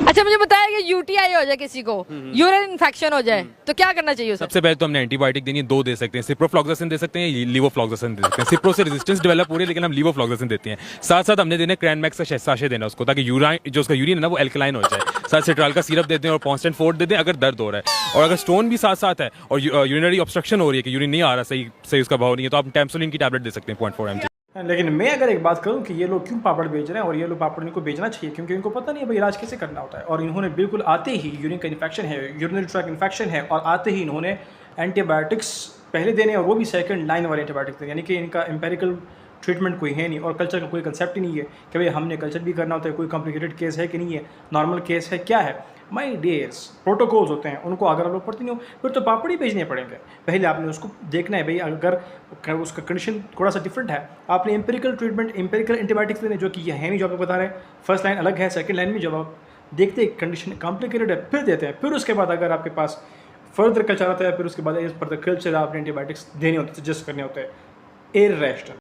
अच्छा मुझे बताया कि यूटीआई हो जाए किसी को, यूरिन इन्फेक्शन हो जाए तो क्या करना चाहिए उसे? सबसे पहले तो हमने एंटीबायोटिक देनी है, 2 दे सकते हैं, सिप्रोफ्लॉक्सासिन दे सकते हैं, लीवोफ्लॉक्सासिन दे सकते हैं। सिप्रो से रेजिस्टेंस डेवलप हो रही है लेकिन हम लीवोफ्लॉक्सासिन देते हैं। साथ साथ हमने देना क्रैनमैक्स का साशे देना उसको, ताकि यूरिन जो उसका यूरिन है ना वो एल्कलाइन हो जाए। साथ सिट्राल का सिरप देते हैं और कॉन्स्टेंट फोर्ट देते हैं अगर दर्द हो रहा है। और अगर स्टोन भी साथ साथ है और यूरिनरी ऑब्स्ट्रक्शन हो रही है कि यूरिन नहीं आ रहा सही उसका भाव नहीं है, तो आप टैम्सोलिन की टैबलेट दे सकते हैं 0.4 mg। लेकिन मैं अगर एक बात करूं कि ये लोग क्यों पापड़ बेच रहे हैं, और ये लोग पापड़ इनको बेचना चाहिए क्योंकि इनको पता नहीं है भाई इलाज कैसे करना होता है। और इन्होंने बिल्कुल आते ही यूरिन का इन्फेक्शन है, यूरिनरी ट्रैक्ट इन्फेक्शन है, और आते ही इन्होंने एंटीबायोटिक्स पहले देने और वो भी सेकंड लाइन वाले एंटीबायोटिक्स देने, यानी कि इनका एम्पेरिकल ट्रीटमेंट कोई है नहीं और कल्चर का कोई कंसेप्ट ही नहीं है कि भाई हमने कल्चर भी करना होता है, कोई कॉम्प्लिकेटेड केस है कि नहीं है, नॉर्मल केस है क्या है। माई डियर्स, प्रोटोकॉल्स होते हैं, उनको अगर आप लोग पढ़ते नहीं हो फिर तो पापड़ ही भेजने पड़ेंगे। पहले आपने उसको देखना है भाई, अगर उसका कंडीशन थोड़ा सा डिफरेंट है, आपने एम्पेरिकल ट्रीटमेंट, एम्पेरिकल एंटीबायोटिक्स देने, जो कि ये है नहीं जो आपको बता रहे हैं। फर्स्ट लाइन अलग है, सेकंड लाइन में जब आप देखते हैं कंडीशन कॉम्प्लिकेटेड है फिर देते हैं। फिर उसके बाद अगर आपके पास फर्दर कल्चर आता है, फिर उसके बाद एज पर द कल्चर आपने एंटीबायोटिक्स देने होते हैं, सजेस्ट करने होते हैं। इररेशनल।